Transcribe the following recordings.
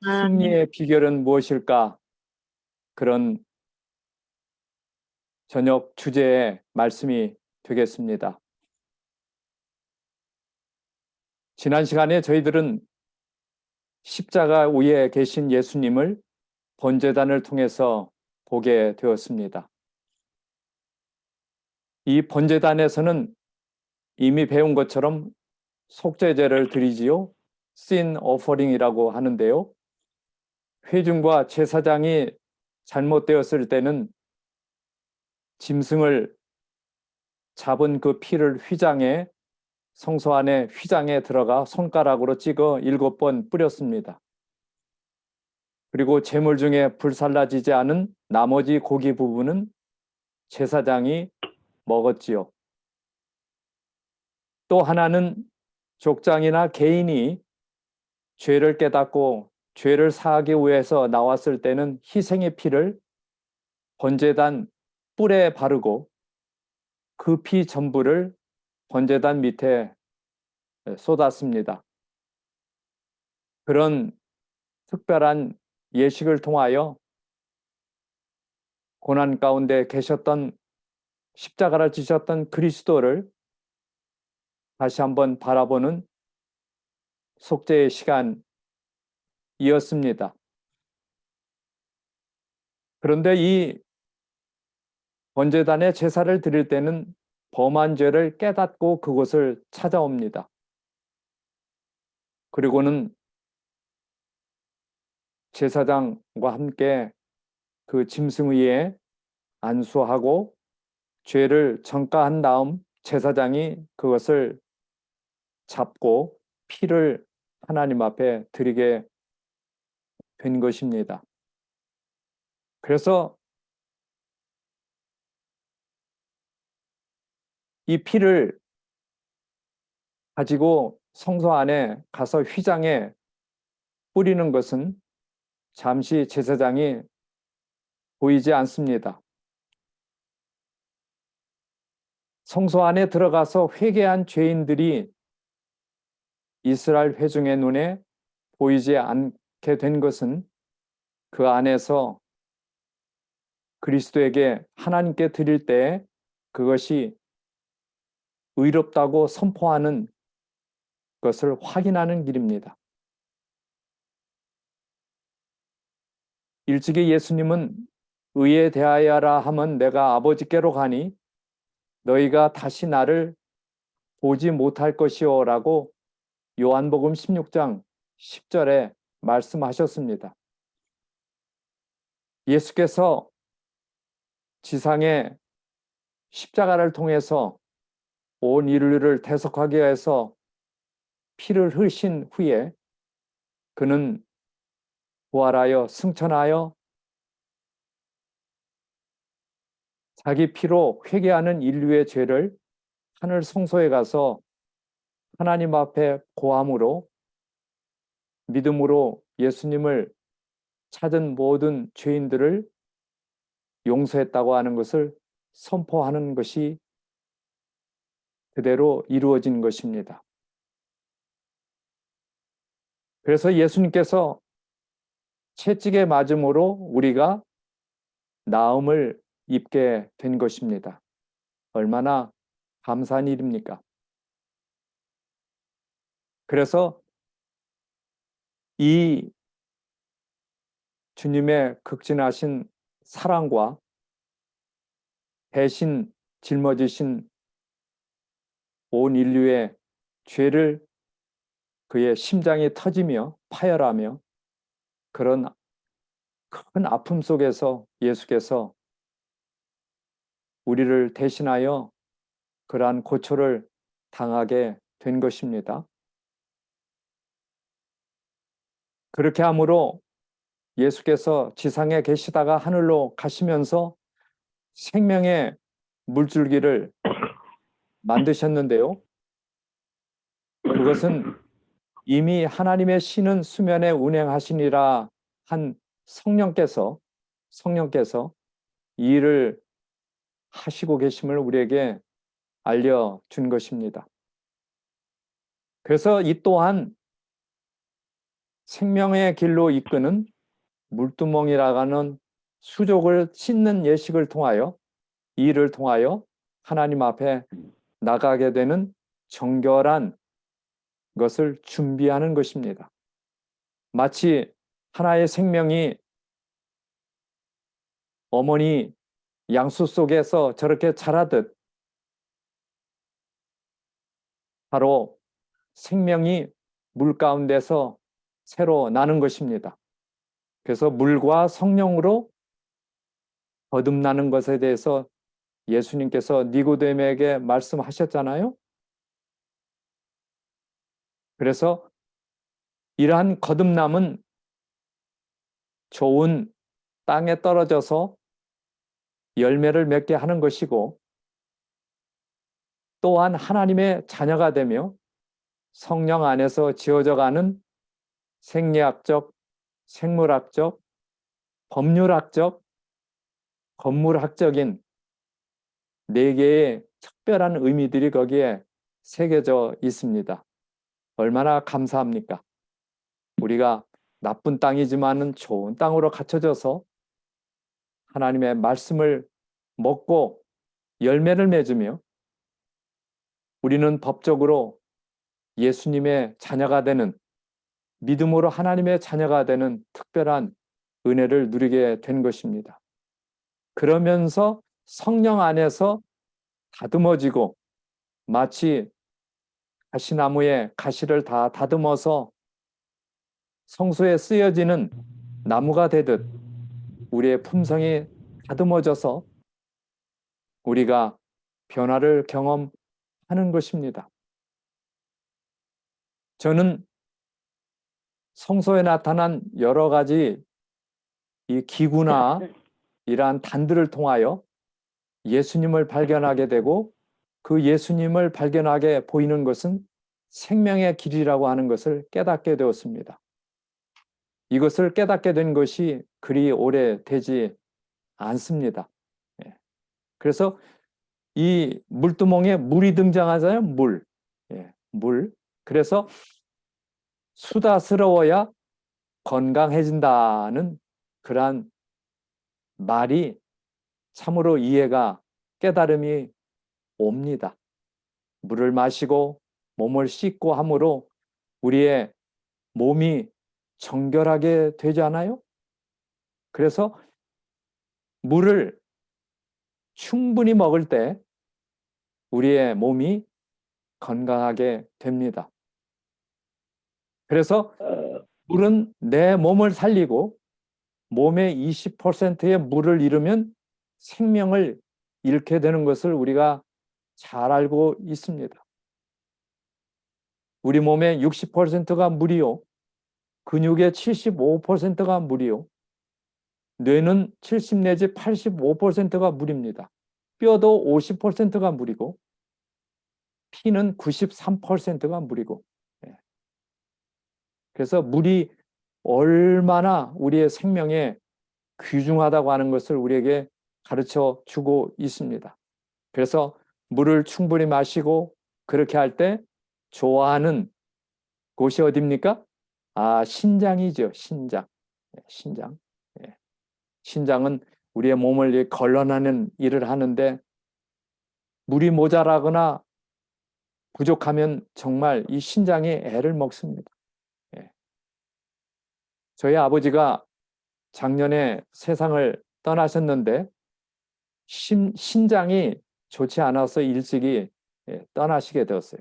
승리의 비결은 무엇일까? 그런 저녁 주제의 말씀이 되겠습니다. 지난 시간에 저희들은 십자가 위에 계신 예수님을 번제단을 통해서 보게 되었습니다. 이 번제단에서는 이미 배운 것처럼 속죄제를 드리지요. sin offering이라고 하는데요. 회중과 제사장이 잘못되었을 때는 짐승을 잡은 그 피를 휘장에 성소 안에 휘장에 들어가 손가락으로 찍어 7번 뿌렸습니다. 그리고 제물 중에 불살라지지 않은 나머지 고기 부분은 제사장이 먹었지요. 또 하나는 족장이나 개인이 죄를 깨닫고 죄를 사하기 위해서 나왔을 때는 희생의 피를 번제단 뿔에 바르고 그 피 전부를 번제단 밑에 쏟았습니다. 그런 특별한 예식을 통하여 고난 가운데 계셨던 십자가를 지셨던 그리스도를 다시 한번 바라보는 속죄의 시간이었습니다. 그런데 이 번제단에 제사를 드릴 때는 범한 죄를 깨닫고 그곳을 찾아옵니다. 그리고는 제사장과 함께 그 짐승 위에 안수하고 죄를 전가한 다음 제사장이 그것을 잡고 피를 하나님 앞에 드리게 된 것입니다. 그래서 이 피를 가지고 성소 안에 가서 휘장에 뿌리는 것은 잠시 제사장이 보이지 않습니다. 성소 안에 들어가서 회개한 죄인들이 이스라엘 회중의 눈에 보이지 않게 된 것은 그 안에서 그리스도에게 하나님께 드릴 때 그것이 의롭다고 선포하는 것을 확인하는 길입니다. 일찍이 예수님은 의에 대하여라 하면 내가 아버지께로 가니 너희가 다시 나를 보지 못할 것이요 라고 요한복음 16장 10절에 말씀하셨습니다. 예수께서 지상에 십자가를 통해서 온 인류를 대속하기 위해서 피를 흘린 후에 그는 부활하여 승천하여 자기 피로 회개하는 인류의 죄를 하늘 성소에 가서 하나님 앞에 고함으로 믿음으로 예수님을 찾은 모든 죄인들을 용서했다고 하는 것을 선포하는 것이 그대로 이루어진 것입니다. 그래서 예수님께서 채찍에 맞음으로 우리가 나음을 입게 된 것입니다. 얼마나 감사한 일입니까? 그래서 이 주님의 극진하신 사랑과 대신 짊어지신 온 인류의 죄를 그의 심장이 터지며 파열하며 그런 큰 아픔 속에서 예수께서 우리를 대신하여 그러한 고초를 당하게 된 것입니다. 그렇게 함으로 예수께서 지상에 계시다가 하늘로 가시면서 생명의 물줄기를 만드셨는데요. 그것은 이미 하나님의 신은 수면에 운행하시니라 한 성령께서 이 일을 하시고 계심을 우리에게 알려준 것입니다. 그래서 이 또한 생명의 길로 이끄는 물두멍이라고 하는 수족을 씻는 예식을 통하여, 이 일을 통하여 하나님 앞에 나가게 되는 정결한 것을 준비하는 것입니다. 마치 하나의 생명이 어머니 양수 속에서 저렇게 자라듯 바로 생명이 물 가운데서 새로 나는 것입니다. 그래서 물과 성령으로 거듭나는 것에 대해서 예수님께서 니고데모에게 말씀하셨잖아요. 그래서 이러한 거듭남은 좋은 땅에 떨어져서 열매를 맺게 하는 것이고, 또한 하나님의 자녀가 되며 성령 안에서 지어져가는 생리학적, 생물학적, 법률학적, 건물학적인 네 개의 특별한 의미들이 거기에 새겨져 있습니다. 얼마나 감사합니까? 우리가 나쁜 땅이지만은 좋은 땅으로 갖춰져서 하나님의 말씀을 먹고 열매를 맺으며 우리는 법적으로 예수님의 자녀가 되는, 믿음으로 하나님의 자녀가 되는 특별한 은혜를 누리게 된 것입니다. 그러면서 성령 안에서 다듬어지고 마치 가시나무에 가시를 다 다듬어서 성소에 쓰여지는 나무가 되듯 우리의 품성이 다듬어져서 우리가 변화를 경험하는 것입니다. 저는 성소에 나타난 여러 가지 이 기구나 이러한 단들을 통하여 예수님을 발견하게 되고, 그 예수님을 발견하게 보이는 것은 생명의 길이라고 하는 것을 깨닫게 되었습니다. 이것을 깨닫게 된 것이 그리 오래되지 않습니다. 그래서 이 물두멍에 물이 등장하잖아요. 물. 물. 그래서 수다스러워야 건강해진다는 그러한 말이 참으로 이해가, 깨달음이 옵니다. 물을 마시고 몸을 씻고 함으로 우리의 몸이 정결하게 되지 않아요? 그래서 물을 충분히 먹을 때 우리의 몸이 건강하게 됩니다. 그래서 물은 내 몸을 살리고 몸의 20%의 물을 잃으면 생명을 잃게 되는 것을 우리가 잘 알고 있습니다. 우리 몸의 60%가 물이요, 근육의 75%가 물이요, 뇌는 70 내지 85%가 물입니다. 뼈도 50%가 물이고 피는 93%가 물이고. 그래서 물이 얼마나 우리의 생명에 귀중하다고 하는 것을 우리에게 가르쳐 주고 있습니다. 그래서 물을 충분히 마시고 그렇게 할 때 좋아하는 곳이 어디입니까? 신장이죠. 신장. 신장. 신장은 우리의 몸을 걸러내는 일을 하는데, 물이 모자라거나 부족하면 정말 이 신장이 애를 먹습니다. 저희 아버지가 작년에 세상을 떠나셨는데 신장이 좋지 않아서 일찍이 떠나시게 되었어요.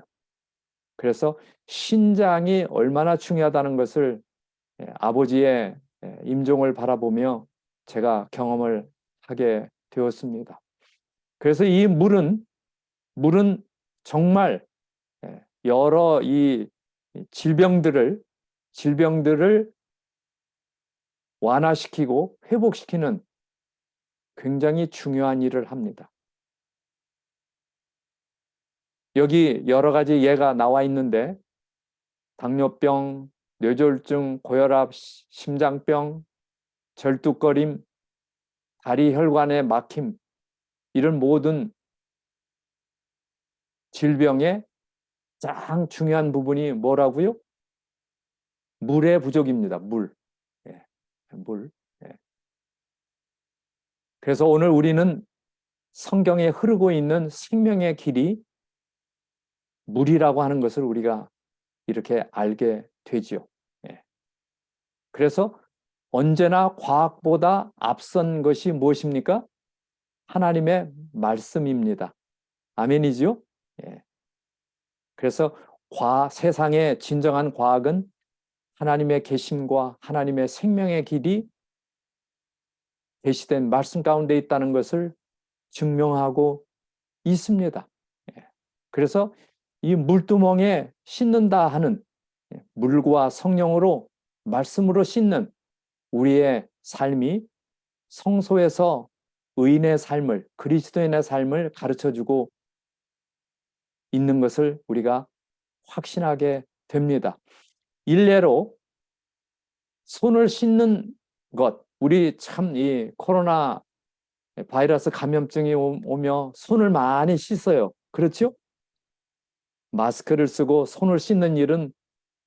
그래서 신장이 얼마나 중요하다는 것을 아버지의 임종을 바라보며 제가 경험을 하게 되었습니다. 그래서 이 물은 정말 여러 이 질병들을 완화시키고 회복시키는 굉장히 중요한 일을 합니다. 여기 여러 가지 예가 나와 있는데 당뇨병, 뇌졸중, 고혈압, 심장병, 절뚝거림, 다리 혈관의 막힘, 이런 모든 질병의 가장 중요한 부분이 뭐라고요? 물의 부족입니다. 물. 예, 물. 예. 그래서 오늘 우리는 성경에 흐르고 있는 생명의 길이 물이라고 하는 것을 우리가 이렇게 알게 되지요. 예. 그래서 언제나 과학보다 앞선 것이 무엇입니까? 하나님의 말씀입니다. 아멘이죠? 예. 그래서 세상의 진정한 과학은 하나님의 계심과 하나님의 생명의 길이 계시된 말씀 가운데 있다는 것을 증명하고 있습니다. 예. 그래서 이 물두멍에 씻는다 하는 물과 성령으로 말씀으로 씻는 우리의 삶이 성소에서 의인의 삶을, 그리스도인의 삶을 가르쳐주고 있는 것을 우리가 확신하게 됩니다. 일례로 손을 씻는 것, 우리 참 이 코로나 바이러스 감염증이 오며 손을 많이 씻어요. 그렇죠? 마스크를 쓰고 손을 씻는 일은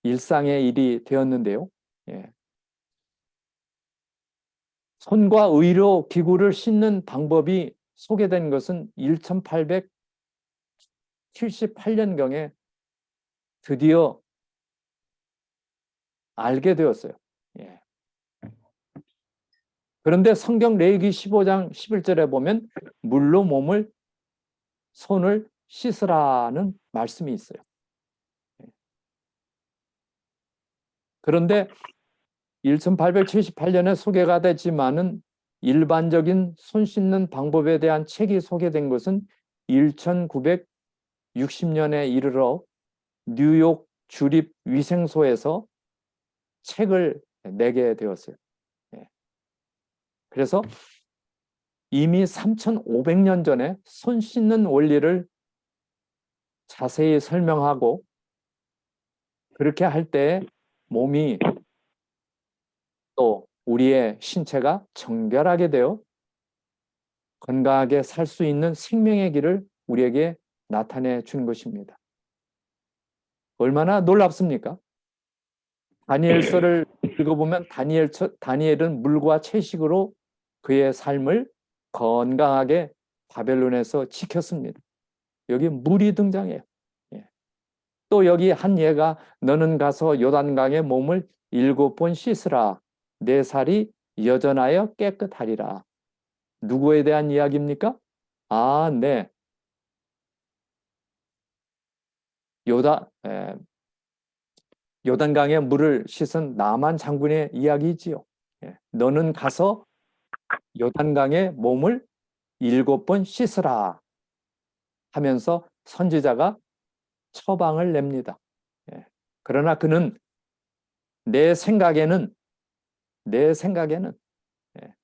일상의 일이 되었는데요. 예. 손과 의료 기구를 씻는 방법이 소개된 것은 1878년경에 드디어 알게 되었어요. 예. 그런데 성경 레위기 15장 11절에 보면 물로 손을 씻으라는 말씀이 있어요. 그런데 1878년에 소개가 됐지만은 일반적인 손 씻는 방법에 대한 책이 소개된 것은 1960년에 이르러 뉴욕 주립 위생소에서 책을 내게 되었어요. 그래서 이미 3,500년 전에 손 씻는 원리를 자세히 설명하고 그렇게 할 때 몸이 또 우리의 신체가 정결하게 되어 건강하게 살 수 있는 생명의 길을 우리에게 나타내 준 것입니다. 얼마나 놀랍습니까? 다니엘서를 읽어보면 다니엘은 물과 채식으로 그의 삶을 건강하게 바벨론에서 지켰습니다. 여기 물이 등장해요. 예. 또 여기 한 예가 너는 가서 요단강에 몸을 7번 씻으라. 내 살이 여전하여 깨끗하리라. 누구에 대한 이야기입니까? 아, 네. 요단강에 물을 씻은 나만 장군의 이야기지요. 예. 너는 가서 요단강에 몸을 7번 씻으라 하면서 선지자가 처방을 냅니다. 예. 그러나 그는 내 생각에는 예.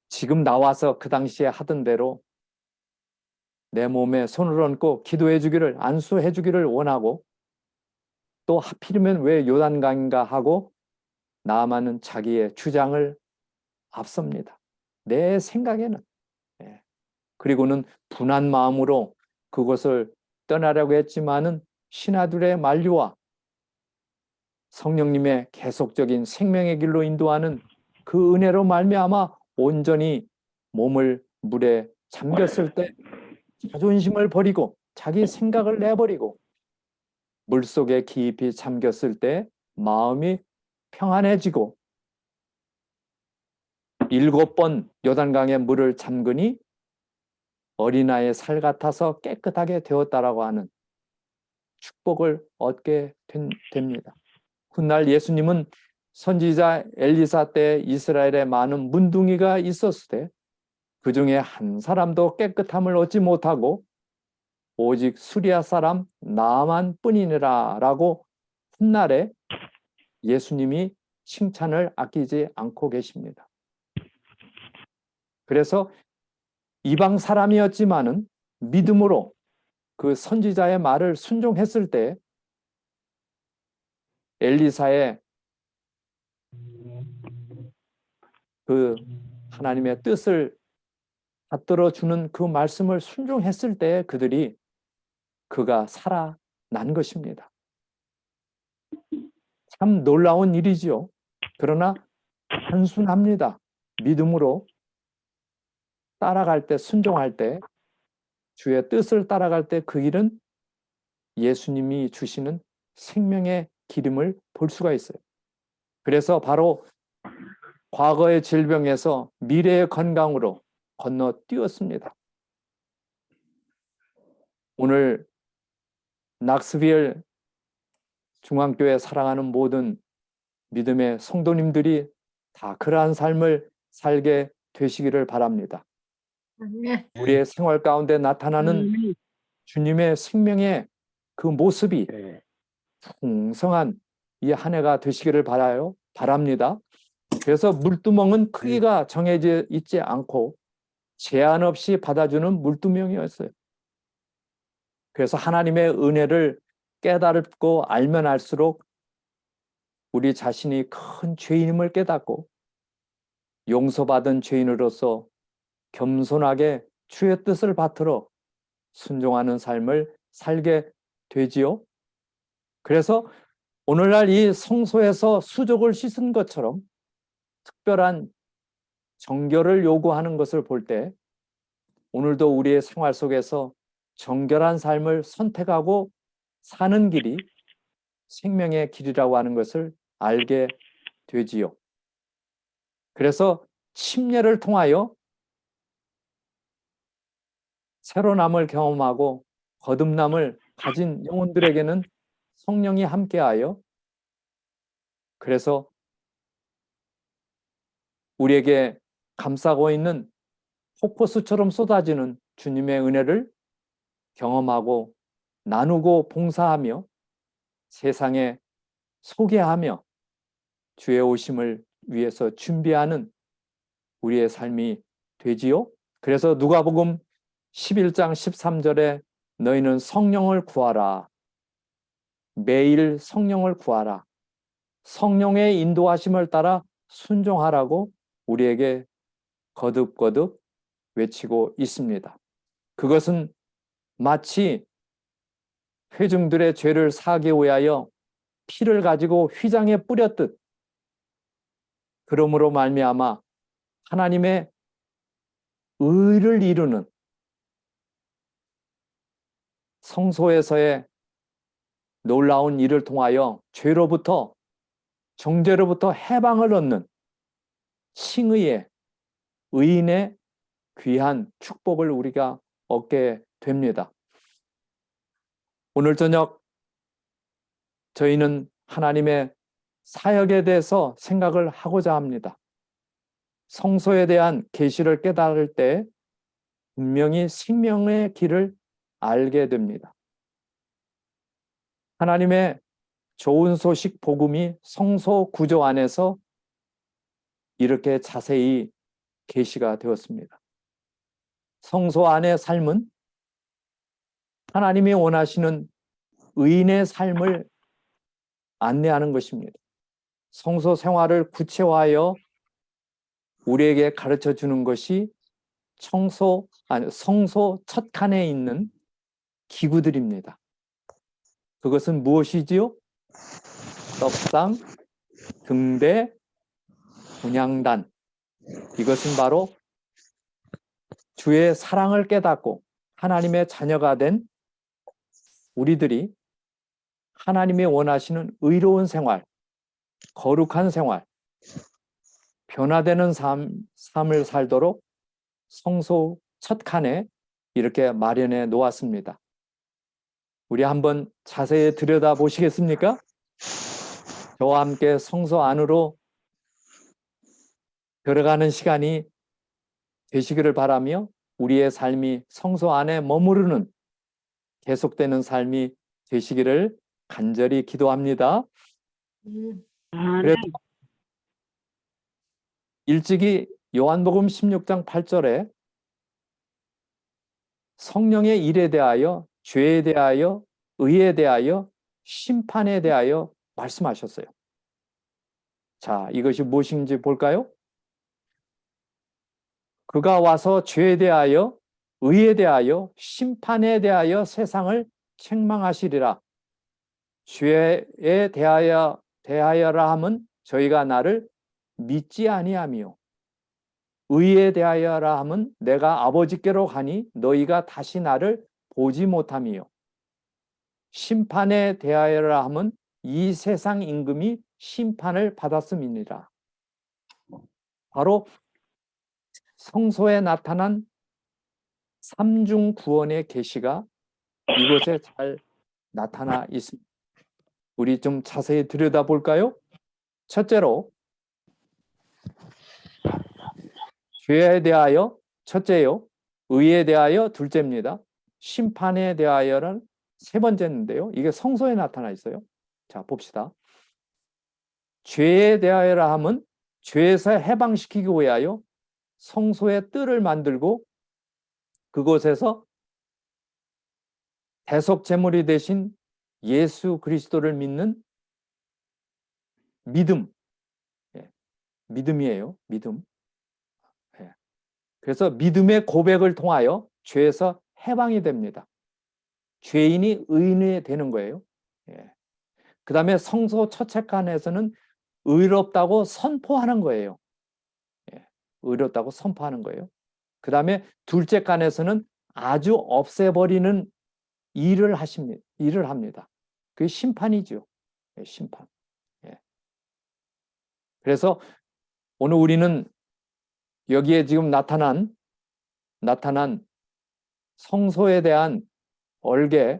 지금 나와서 그 당시에 하던 대로 내 몸에 손을 얹고 기도해 주기를 안수해 주기를 원하고 또 하필이면 왜 요단강인가 하고 나아만은 자기의 주장을 앞섭니다. 내 생각에는. 예. 그리고는 분한 마음으로 그곳을 떠나려고 했지만은 신하들의 만류와 성령님의 계속적인 생명의 길로 인도하는 그 은혜로 말미암아 온전히 몸을 물에 잠겼을 때 자존심을 버리고 자기 생각을 내버리고 물속에 깊이 잠겼을 때 마음이 평안해지고 7번 요단강에 물을 잠그니 어린아이의 살 같아서 깨끗하게 되었다라고 하는 축복을 얻게 됩니다. 훗날 예수님은 선지자 엘리사 때 이스라엘에 많은 문둥이가 있었을 때 그 중에 한 사람도 깨끗함을 얻지 못하고 오직 수리아 사람 나만 뿐이니라 라고 훗날에 예수님이 칭찬을 아끼지 않고 계십니다. 그래서 이방 사람이었지만은 믿음으로 그 선지자의 말을 순종했을 때 엘리사의 그 하나님의 뜻을 받들어 주는 그 말씀을 순종했을 때 그가 살아난 것입니다. 참 놀라운 일이지요. 그러나 단순합니다. 믿음으로 따라갈 때, 순종할 때, 주의 뜻을 따라갈 때 그 길은 예수님이 주시는 생명의 기름을 볼 수가 있어요. 그래서 바로 과거의 질병에서 미래의 건강으로 건너뛰었습니다. 오늘 낙스빌 중앙교회 사랑하는 모든 믿음의 성도님들이 다 그러한 삶을 살게 되시기를 바랍니다. 우리의 생활 가운데 나타나는 주님의 생명의 그 모습이 풍성한 이 한 해가 되시기를 바랍니다. 그래서 물두멍은 크기가 정해져 있지 않고 제한 없이 받아주는 물두멍이었어요. 그래서 하나님의 은혜를 깨달고 알면 알수록 우리 자신이 큰 죄인임을 깨닫고 용서받은 죄인으로서 겸손하게 주의 뜻을 받들어 순종하는 삶을 살게 되지요. 그래서 오늘날 이 성소에서 수족을 씻은 것처럼 특별한 정결을 요구하는 것을 볼 때 오늘도 우리의 생활 속에서 정결한 삶을 선택하고 사는 길이 생명의 길이라고 하는 것을 알게 되지요. 그래서 침례를 통하여 새로남을 경험하고 거듭남을 가진 영혼들에게는 성령이 함께하여 그래서 우리에게 감싸고 있는 폭포수처럼 쏟아지는 주님의 은혜를 경험하고 나누고 봉사하며 세상에 소개하며 주의 오심을 위해서 준비하는 우리의 삶이 되지요. 그래서 누가복음 11장 13절에 너희는 성령을 구하라. 매일 성령을 구하라. 성령의 인도하심을 따라 순종하라고 우리에게 거듭거듭 외치고 있습니다. 그것은 마치 회중들의 죄를 사하기 위하여 피를 가지고 휘장에 뿌렸듯 그러므로 말미암아 하나님의 의를 이루는 성소에서의 놀라운 일을 통하여 죄로부터 정죄로부터 해방을 얻는 칭의의 의인의 귀한 축복을 우리가 얻게 됩니다. 오늘 저녁 저희는 하나님의 사역에 대해서 생각을 하고자 합니다. 성소에 대한 계시를 깨달을 때 분명히 생명의 길을 알게 됩니다. 하나님의 좋은 소식 복음이 성소 구조 안에서 이렇게 자세히 계시가 되었습니다. 성소 안의 삶은 하나님이 원하시는 의인의 삶을 안내하는 것입니다. 성소 생활을 구체화하여 우리에게 가르쳐 주는 것이 성소 첫 칸에 있는 기구들입니다. 그것은 무엇이지요? 떡상, 등대, 분향단. 이것은 바로 주의 사랑을 깨닫고 하나님의 자녀가 된 우리들이 하나님이 원하시는 의로운 생활, 거룩한 생활, 변화되는 삶을 살도록 성소 첫 칸에 이렇게 마련해 놓았습니다. 우리 한번 자세히 들여다보시겠습니까? 저와 함께 성소 안으로 들어가는 시간이 되시기를 바라며 우리의 삶이 성소 안에 머무르는 계속되는 삶이 되시기를 간절히 기도합니다. 그래서 일찍이 요한복음 16장 8절에 성령의 일에 대하여, 죄에 대하여, 의에 대하여, 심판에 대하여 말씀하셨어요. 자, 이것이 무엇인지 볼까요? 그가 와서 죄에 대하여, 의에 대하여, 심판에 대하여 세상을 책망하시리라. 죄에 대하여 대하여라 함은 저희가 나를 믿지 아니하며 의에 대하여라 함은 내가 아버지께로 가니 너희가 다시 나를 보지 못하며 심판에 대하여라 함은 이 세상 임금이 심판을 받았음이니라. 바로 성소에 나타난 삼중 구원의 계시가 이곳에 잘 나타나 있습니다. 우리 좀 자세히 들여다볼까요? 첫째로 죄에 대하여 첫째요, 의에 대하여 둘째입니다. 심판에 대하여는 세 번째인데요. 이게 성소에 나타나 있어요. 자, 봅시다. 죄에 대하여라 함은 죄에서 해방시키기 위하여 성소의 뜰을 만들고 그곳에서 대속 제물이 되신 예수 그리스도를 믿는 믿음, 믿음이에요. 믿음. 그래서 믿음의 고백을 통하여 죄에서 해방이 됩니다. 죄인이 의인이 되는 거예요. 그 다음에 성소 처책간에서는 의롭다고 선포하는 거예요. 의롭다고 선포하는 거예요. 그 다음에 둘째 간에서는 아주 없애버리는 일을 합니다. 그게 심판이죠. 심판. 그래서 오늘 우리는 여기에 지금 나타난 성소에 대한 얼개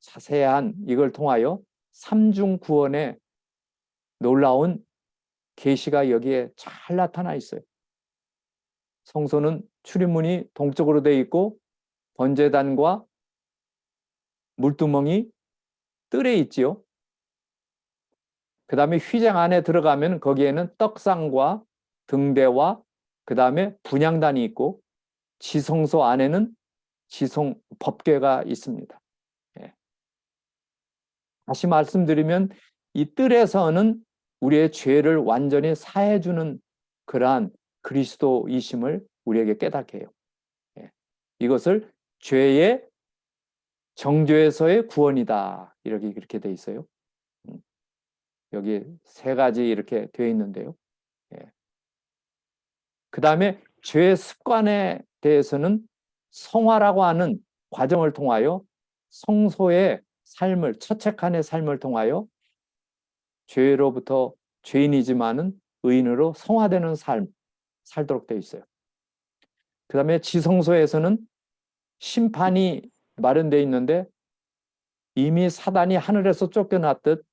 자세한 이걸 통하여 삼중 구원의 놀라운 계시가 여기에 잘 나타나 있어요. 성소는 출입문이 동쪽으로 되어 있고 번제단과 물두멍이 뜰에 있지요. 그 다음에 휘장 안에 들어가면 거기에는 떡상과 등대와 그 다음에 분향단이 있고 지성소 안에는 지성 법궤가 있습니다. 다시 말씀드리면 이 뜰에서는 우리의 죄를 완전히 사해주는 그러한 그리스도이심을 우리에게 깨닫게 해요. 이것을 죄의 정죄에서의 구원이다. 이렇게 돼 있어요. 여기 세 가지 이렇게 되어 있는데요. 그 다음에 죄의 습관에 대해서는 성화라고 하는 과정을 통하여 성소의 삶을, 처책한의 삶을 통하여 죄로부터 죄인이지만은 의인으로 성화되는 삶, 살도록 되어 있어요. 그 다음에 지성소에서는 심판이 마련되어 있는데 이미 사단이 하늘에서 쫓겨났듯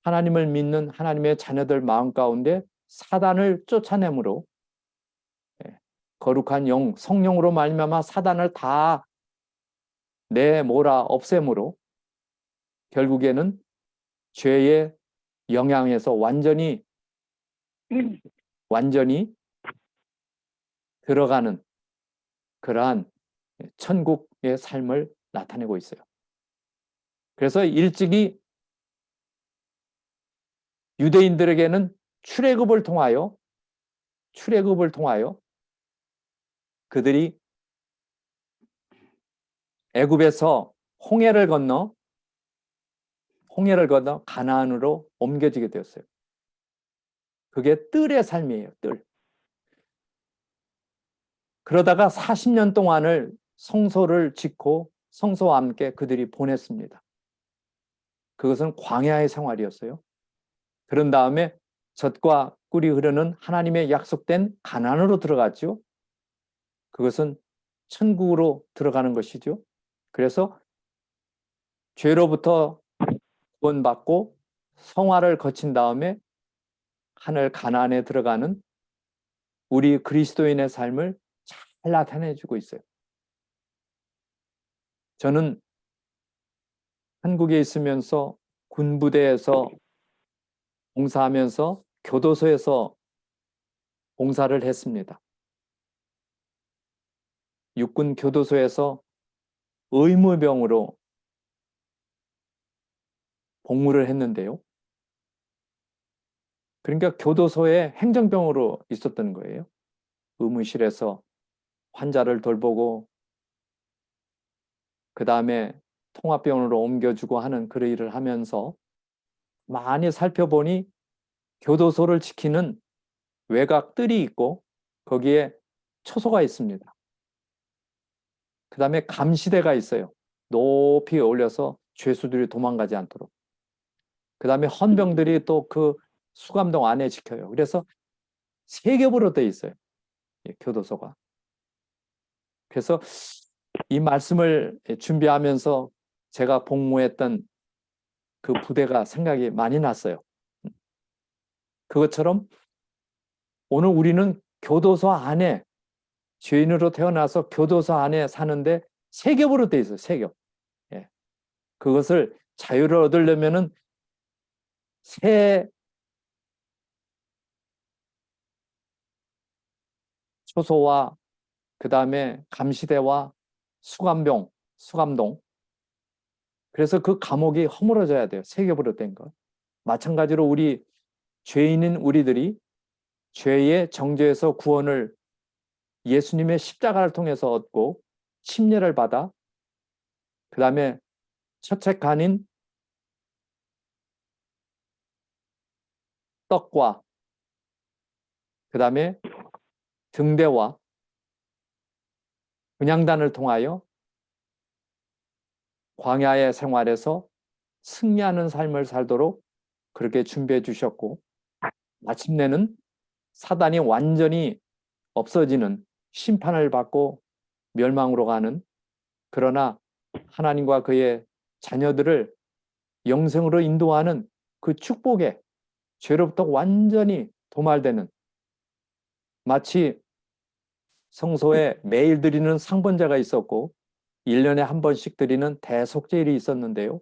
하나님을 믿는 하나님의 자녀들 마음 가운데 사단을 쫓아내므로 거룩한 영, 성령으로 말미암아 사단을 다 내몰아 없애므로 결국에는 죄의 영향에서 완전히 들어가는 그러한 천국의 삶을 나타내고 있어요. 그래서 일찍이 유대인들에게는 출애굽을 통하여 그들이 애굽에서 홍해를 건너 가나안으로 옮겨지게 되었어요. 그게 뜰의 삶이에요. 뜰. 그러다가 40년 동안을 성소를 짓고 성소와 함께 그들이 보냈습니다. 그것은 광야의 생활이었어요. 그런 다음에 젖과 꿀이 흐르는 하나님의 약속된 가나안으로 들어갔죠. 그것은 천국으로 들어가는 것이죠. 그래서 죄로부터 구원받고 성화를 거친 다음에 하늘 가나안에 들어가는 우리 그리스도인의 삶을 잘 나타내주고 있어요. 저는 한국에 있으면서 군부대에서 봉사하면서 교도소에서 봉사를 했습니다. 육군 교도소에서 의무병으로 복무를 했는데요. 그러니까 교도소에 행정병으로 있었던 거예요. 의무실에서 환자를 돌보고 그 다음에 통합병원으로 옮겨주고 하는 그런 일을 하면서 많이 살펴보니 교도소를 지키는 외곽 뜰이 있고 거기에 초소가 있습니다. 그 다음에 감시대가 있어요. 높이 올려서 죄수들이 도망가지 않도록. 그 다음에 헌병들이 또 그 수감동 안에 지켜요. 그래서 세 겹으로 돼 있어요. 교도소가. 그래서 이 말씀을 준비하면서 제가 복무했던 그 부대가 생각이 많이 났어요. 그것처럼 오늘 우리는 교도소 안에 죄인으로 태어나서 교도소 안에 사는데 세 겹으로 돼 있어요. 세 겹. 예. 그것을 자유를 얻으려면은 새 초소와 그 다음에 감시대와 수감동. 그래서 그 감옥이 허물어져야 돼요. 세 겹으로 된 거. 마찬가지로 우리 죄인인 우리들이 죄의 정죄에서 구원을 예수님의 십자가를 통해서 얻고 침례를 받아 그 다음에 처책간인 떡과 그 다음에 등대와 분향단을 통하여 광야의 생활에서 승리하는 삶을 살도록 그렇게 준비해 주셨고 마침내는 사단이 완전히 없어지는 심판을 받고 멸망으로 가는 그러나 하나님과 그의 자녀들을 영생으로 인도하는 그 축복에 죄로부터 완전히 도말되는 마치 성소에 매일 드리는 상번제가 있었고 1년에 한 번씩 드리는 대속죄일이 있었는데요.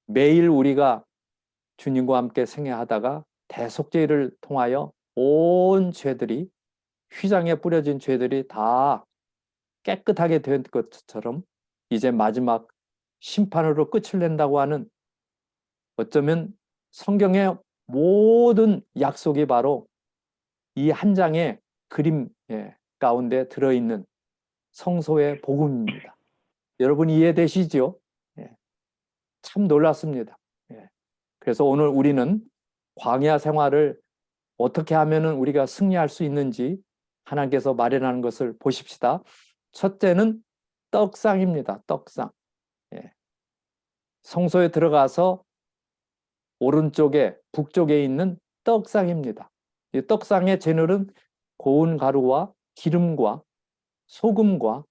매일 우리가 주님과 함께 생애하다가 대속죄일을 통하여 온 죄들이 휘장에 뿌려진 죄들이 다 깨끗하게 된 것처럼 이제 마지막 심판으로 끝을 낸다고 하는 어쩌면 성경의 모든 약속이 바로 이 한 장의 그림 가운데 들어있는 성소의 복음입니다. 여러분 이해되시죠? 참 놀랐습니다. 그래서 오늘 우리는 광야 생활을 어떻게 하면 우리가 승리할 수 있는지 하나님께서 마련하는 것을 보십시다. 첫째는 떡상입니다. 떡상. 성소에 들어가서 오른쪽에 북쪽에 있는 떡상입니다. 이 떡상의 재물은 고운 가루와 기름과 소금과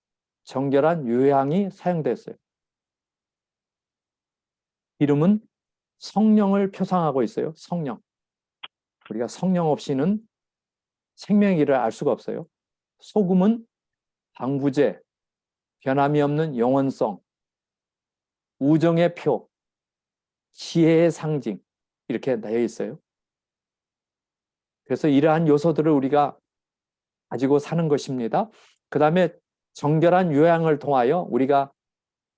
정결한 유향이 사용됐어요. 기름은 성령을 표상하고 있어요. 성령. 우리가 성령 없이는 생명이를 알 수가 없어요. 소금은 방부제, 변함이 없는 영원성, 우정의 표, 지혜의 상징 이렇게 되어 있어요. 그래서 이러한 요소들을 우리가 가지고 사는 것입니다. 그 다음에 정결한 요양을 통하여 우리가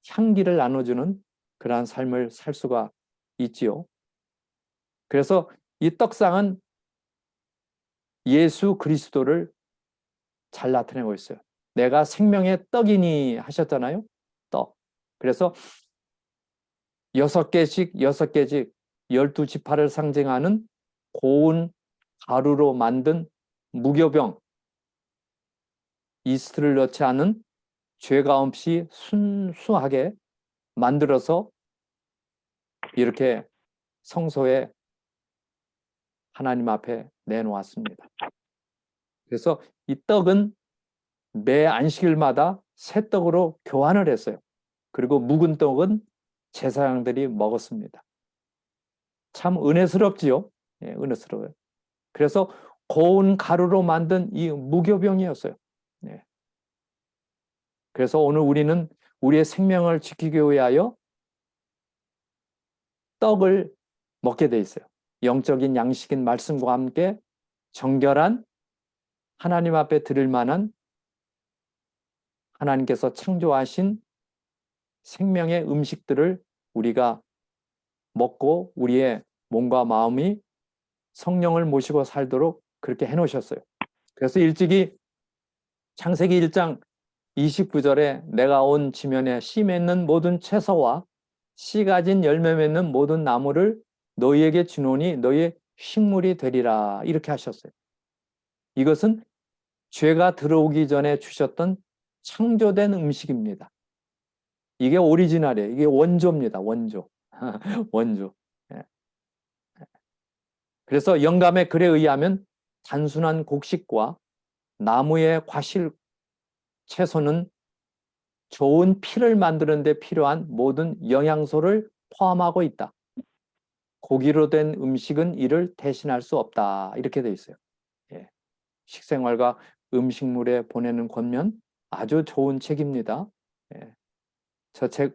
향기를 나눠주는 그러한 삶을 살 수가 있지요. 그래서 이 떡상은 예수 그리스도를 잘 나타내고 있어요. 내가 생명의 떡이니 하셨잖아요. 떡. 그래서 6개씩 12지파를 상징하는 고운 가루로 만든 무교병, 이스트를 넣지 않은 죄가 없이 순수하게 만들어서 이렇게 성소에 하나님 앞에 내놓았습니다. 그래서 이 떡은 매 안식일마다 새 떡으로 교환을 했어요. 그리고 묵은 떡은 제사장들이 먹었습니다. 참 은혜스럽지요? 은혜스러워요. 그래서 고운 가루로 만든 이 무교병이었어요. 그래서 오늘 우리는 우리의 생명을 지키기 위하여 떡을 먹게 돼 있어요. 영적인 양식인 말씀과 함께 정결한 하나님 앞에 드릴 만한 하나님께서 창조하신 생명의 음식들을 우리가 먹고 우리의 몸과 마음이 성령을 모시고 살도록 그렇게 해놓으셨어요. 그래서 일찍이 창세기 1장 29절에 내가 온 지면에 씨 맺는 모든 채소와 씨 가진 열매 맺는 모든 나무를 너희에게 주노니 너희의 식물이 되리라. 이렇게 하셨어요. 이것은 죄가 들어오기 전에 주셨던 창조된 음식입니다. 이게 오리지널이에요. 이게 원조입니다. 원조. 원조. 예. 그래서 영감의 글에 의하면 단순한 곡식과 나무의 과실 채소는 좋은 피를 만드는 데 필요한 모든 영양소를 포함하고 있다. 고기로 된 음식은 이를 대신할 수 없다. 이렇게 돼 있어요. 예. 식생활과 음식물에 보내는 권면 아주 좋은 책입니다. 예.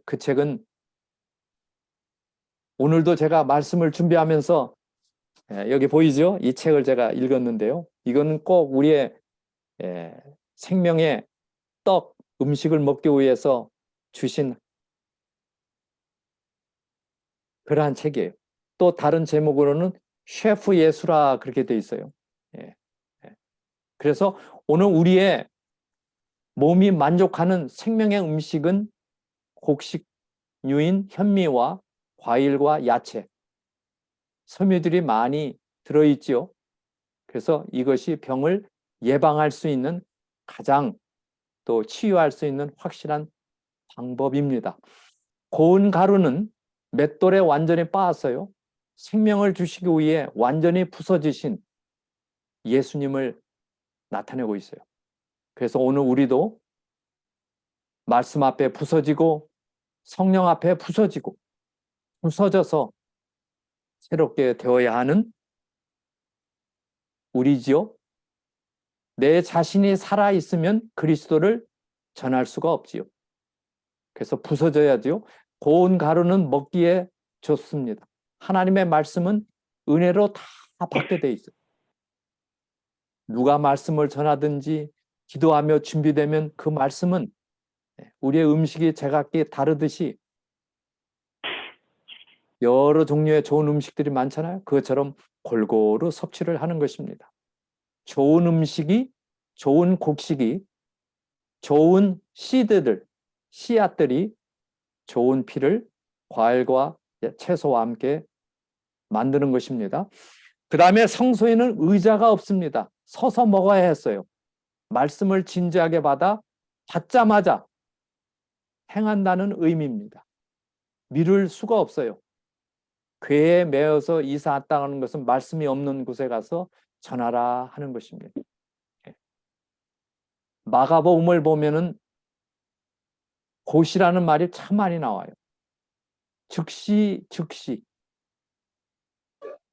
그 책은 오늘도 제가 말씀을 준비하면서 여기 보이죠? 이 책을 제가 읽었는데요. 이거는 꼭 우리의 생명의 떡, 음식을 먹기 위해서 주신 그러한 책이에요. 또 다른 제목으로는 셰프 예수라 그렇게 돼 있어요. 예. 그래서 오늘 우리의 몸이 만족하는 생명의 음식은 곡식류인 현미와 과일과 야채, 섬유들이 많이 들어있지요. 그래서 이것이 병을 예방할 수 있는 가장 또 치유할 수 있는 확실한 방법입니다. 고운 가루는 맷돌에 완전히 빻았어요. 생명을 주시기 위해 완전히 부서지신 예수님을 나타내고 있어요. 그래서 오늘 우리도 말씀 앞에 부서지고 성령 앞에 부서져서 새롭게 되어야 하는 우리지요. 내 자신이 살아있으면 그리스도를 전할 수가 없지요. 그래서 부서져야지요. 고운 가루는 먹기에 좋습니다. 하나님의 말씀은 은혜로 다 받게 돼 있어요. 누가 말씀을 전하든지 기도하며 준비되면 그 말씀은 우리의 음식이 제각기 다르듯이 여러 종류의 좋은 음식들이 많잖아요. 그것처럼 골고루 섭취를 하는 것입니다. 좋은 음식이, 좋은 곡식이, 좋은 씨드들, 씨앗들이 좋은 피를 과일과 채소와 함께 만드는 것입니다. 그 다음에 성소에는 의자가 없습니다. 서서 먹어야 했어요. 말씀을 진지하게 받자마자 행한다는 의미입니다. 미룰 수가 없어요. 궤에 매어서 이사 왔다는 것은 말씀이 없는 곳에 가서 전하라 하는 것입니다. 마가복음을 보면은 곧이라는 말이 참 많이 나와요. 즉시,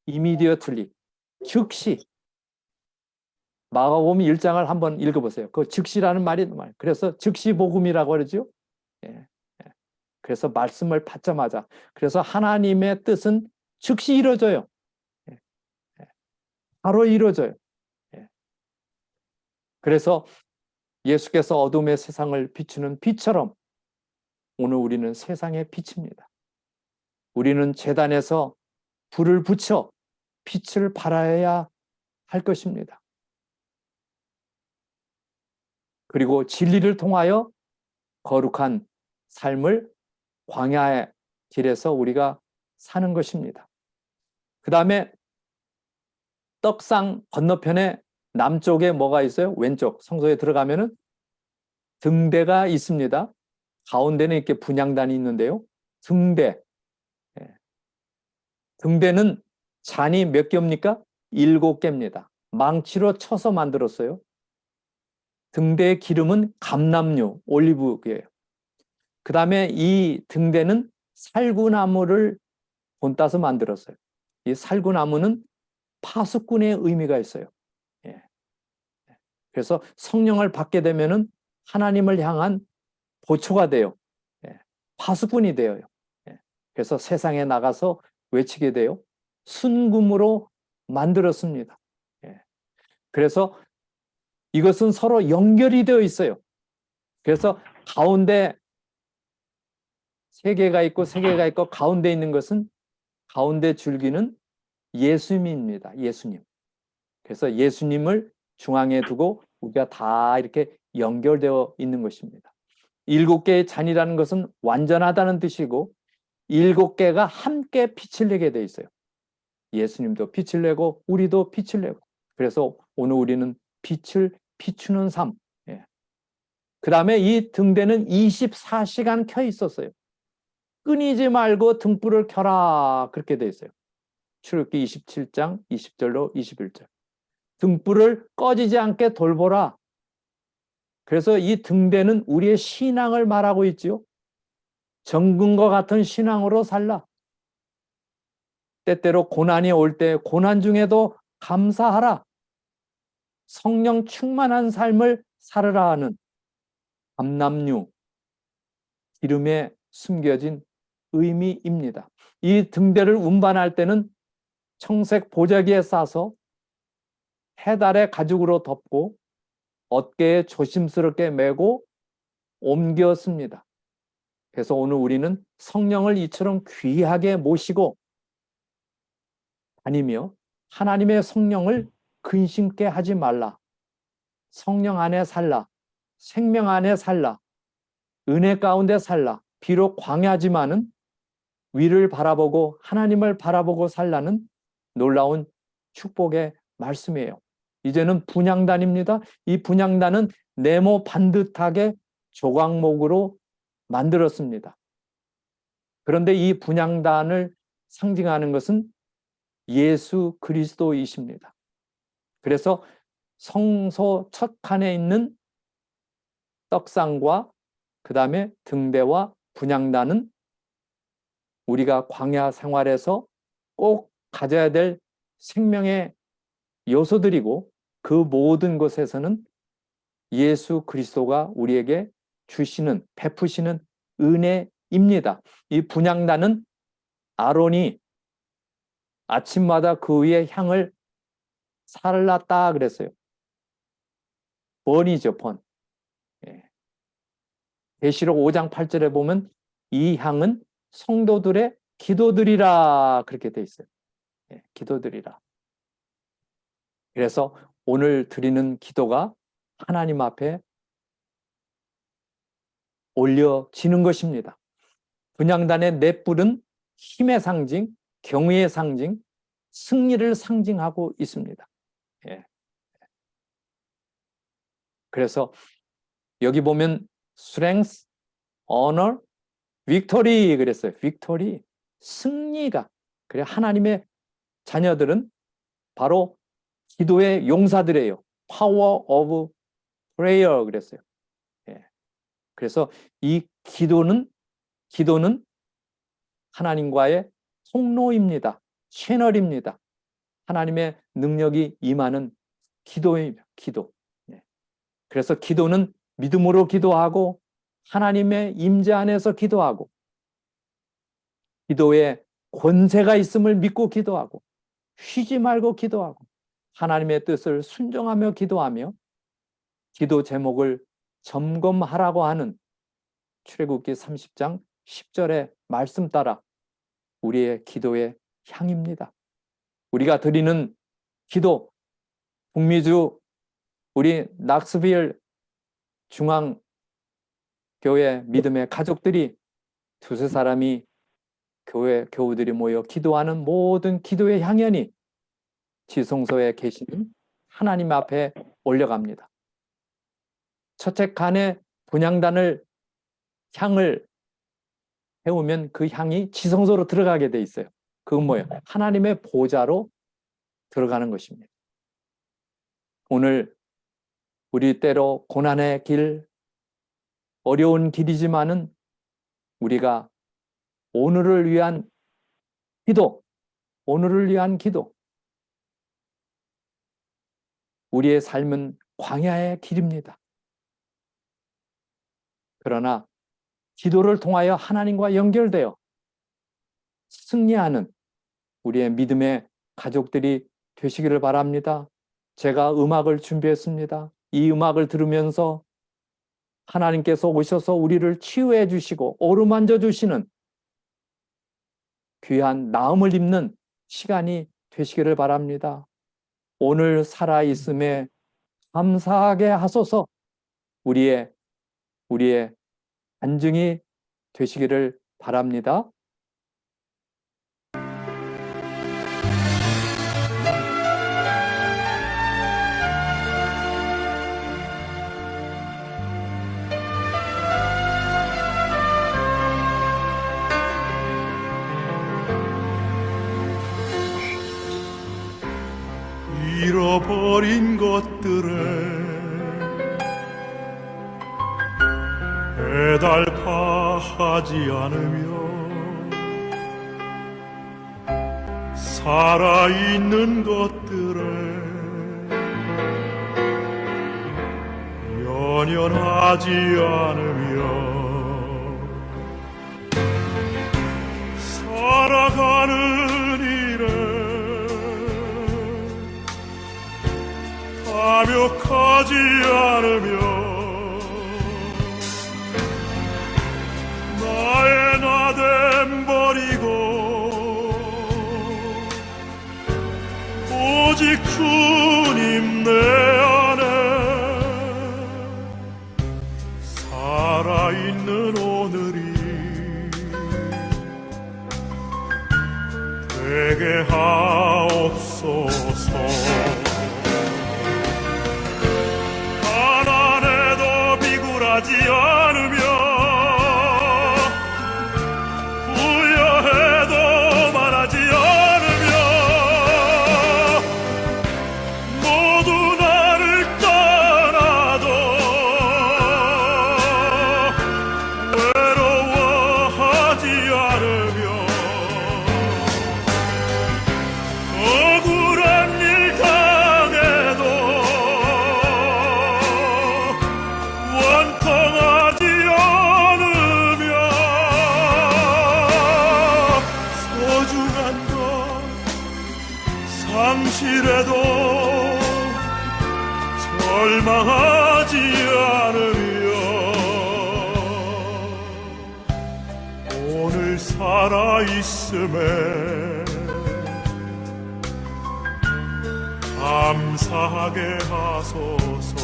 immediately, 즉시. 마가복음 1장을 한번 읽어보세요. 그 즉시라는 말이 그래서 즉시 복음이라고 그러죠. 그래서 말씀을 받자마자. 그래서 하나님의 뜻은 즉시 이루어져요. 바로 이루어져요. 그래서 예수께서 어둠의 세상을 비추는 빛처럼 오늘 우리는 세상의 빛입니다. 우리는 제단에서 불을 붙여 빛을 발하여야 할 것입니다. 그리고 진리를 통하여 거룩한 삶을 광야의 길에서 우리가 사는 것입니다. 그 다음에 떡상 건너편에 남쪽에 뭐가 있어요? 왼쪽 성소에 들어가면은 등대가 있습니다. 가운데는 이렇게 분향단이 있는데요. 등대. 등대는 잔이 몇 개입니까? 7개입니다. 망치로 쳐서 만들었어요. 등대의 기름은 감람유, 올리브유예요. 그 다음에 이 등대는 살구나무를 본따서 만들었어요. 이 살구나무는 파수꾼의 의미가 있어요. 그래서 성령을 받게 되면은 하나님을 향한 보초가 돼요. 파수꾼이 되어요. 그래서 세상에 나가서 외치게 돼요. 순금으로 만들었습니다. 그래서 이것은 서로 연결이 되어 있어요. 그래서 가운데 3개가 있고 3개가 있고 가운데 있는 것은 가운데 줄기는 예수님입니다. 예수님. 그래서 예수님을 중앙에 두고 우리가 다 이렇게 연결되어 있는 것입니다. 7개의 잔이라는 것은 완전하다는 뜻이고 7개가 함께 빛을 내게 돼 있어요. 예수님도 빛을 내고 우리도 빛을 내고. 그래서 오늘 우리는 빛을 비추는 삶. 예. 그 다음에 이 등대는 24시간 켜 있었어요. 끊이지 말고 등불을 켜라 그렇게 돼 있어요. 출애굽기 27장 20절로 21절. 등불을 꺼지지 않게 돌보라. 그래서 이 등대는 우리의 신앙을 말하고 있지요. 정금과 같은 신앙으로 살라. 때때로 고난이 올 때 고난 중에도 감사하라. 성령 충만한 삶을 살으라 하는 감람류, 기름에 숨겨진 의미입니다. 이 등대를 운반할 때는 청색 보자기에 싸서 해달의 가죽으로 덮고 어깨에 조심스럽게 메고 옮겼습니다. 그래서 오늘 우리는 성령을 이처럼 귀하게 모시고 다니며 하나님의 성령을 근심케 하지 말라. 성령 안에 살라. 생명 안에 살라. 은혜 가운데 살라. 비록 광야지만은 위를 바라보고 하나님을 바라보고 살라는 놀라운 축복의 말씀이에요. 이제는 분향단입니다. 이 분향단은 네모 반듯하게 조각목으로 만들었습니다. 그런데 이 분향단을 상징하는 것은 예수 그리스도이십니다. 그래서 성소 첫 칸에 있는 떡상과 그 다음에 등대와 분향단은 우리가 광야 생활에서 꼭 가져야 될 생명의 요소들이고 그 모든 것에서는 예수 그리스도가 우리에게 주시는 베푸시는 은혜입니다. 이 분향단은 아론이 아침마다 그 위에 향을 살랐다 그랬어요. 번이죠, 번. 계시록 5장 8절에 보면 이 향은 성도들의 기도드리라 그렇게 돼 있어요. 기도드리라. 그래서 오늘 드리는 기도가 하나님 앞에 올려지는 것입니다. 분향단의 넷불은 힘의 상징, 경의의 상징, 승리를 상징하고 있습니다. 그래서 여기 보면 strength, honor, victory 그랬어요. victory, 승리가. 그래 하나님의 자녀들은 바로 기도의 용사들이에요. power of prayer 그랬어요. 그래서 이 기도는 하나님과의 통로입니다. 채널입니다. 하나님의 능력이 임하는 기도입니다. 기도. 그래서 기도는 믿음으로 기도하고 하나님의 임재 안에서 기도하고 기도에 권세가 있음을 믿고 기도하고 쉬지 말고 기도하고 하나님의 뜻을 순종하며 기도하며 기도 제목을 점검하라고 하는 출애굽기 30장 10절의 말씀 따라 우리의 기도의 향입니다. 우리가 드리는 기도, 북미주 우리 낙스빌 중앙교회 믿음의 가족들이 두세 사람이 교우들이 모여 기도하는 모든 기도의 향연이 지성소에 계시는 하나님 앞에 올려갑니다. 첫째 칸에 분향단을 향을 해오면 그 향이 지성소로 들어가게 돼 있어요. 그건 뭐예요? 하나님의 보좌로 들어가는 것입니다. 오늘 우리 때로 고난의 길, 어려운 길이지만은 우리가 오늘을 위한 기도, 오늘을 위한 기도. 우리의 삶은 광야의 길입니다. 그러나 기도를 통하여 하나님과 연결되어 승리하는 우리의 믿음의 가족들이 되시기를 바랍니다. 제가 음악을 준비했습니다. 이 음악을 들으면서 하나님께서 오셔서 우리를 치유해 주시고 어루만져 주시는 귀한 나음을 입는 시간이 되시기를 바랍니다. 오늘 살아있음에 감사하게 하소서. 우리의 안증이 되시기를 바랍니다. 잃어버린 것들을 애달파하지 않으며 살아있는 것들을 연연하지 않으며 살아가는 일에 감격하지 않으며 나의 나됨 버리고 오직 주님 내 안에 살아있는 오늘이 되게 하옵소서. 가난해도 비굴하지 않으며 부여해도 말하지 않으며 모두 나를 떠나도 외로워하지 않으며 억울한 일 당해도 원통하지 않으며 소중한 것 상실해도 절망하지 않으며 오늘 살아있음에 감사하게 하소서.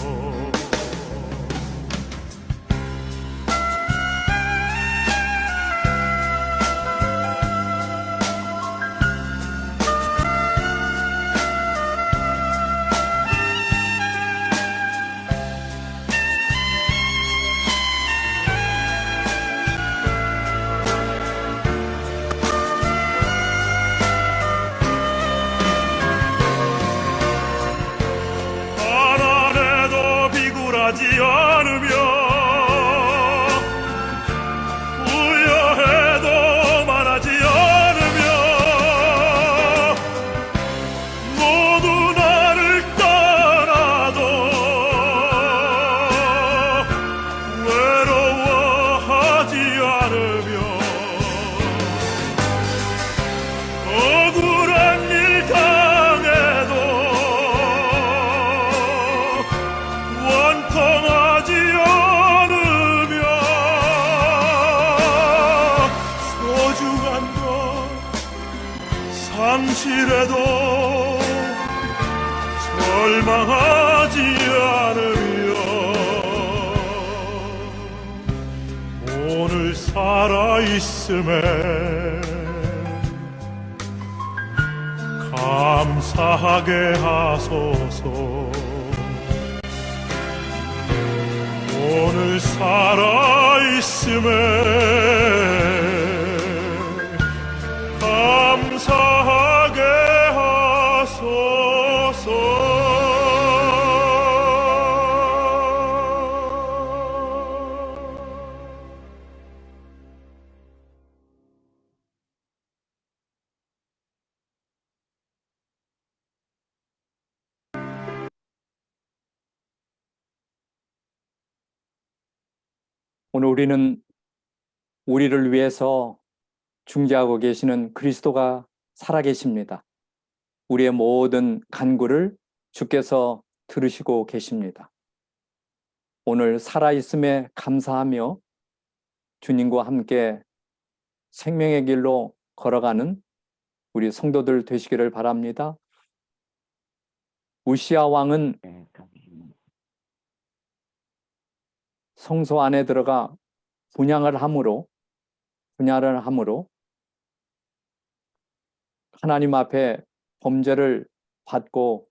가난해도 비굴하지 않으며 부여해도 말하지 않으며 모두 나를 떠나도 외로워하지 않으며 억울한 일 당해도 원통하지 않으며 소중한 것 상실해도 절망하지 않으며 오늘 살아있음에 감사하게 하소서. 오늘 살아있음에 감사하게 하소서. 오늘 우리는 우리를 위해서 중재하고 계시는 그리스도가 살아계십니다. 우리의 모든 간구를 주께서 들으시고 계십니다. 오늘 살아있음에 감사하며 주님과 함께 생명의 길로 걸어가는 우리 성도들 되시기를 바랍니다. 우시아 왕은 성소 안에 들어가 분향을 함으로 하나님 앞에 범죄를 받고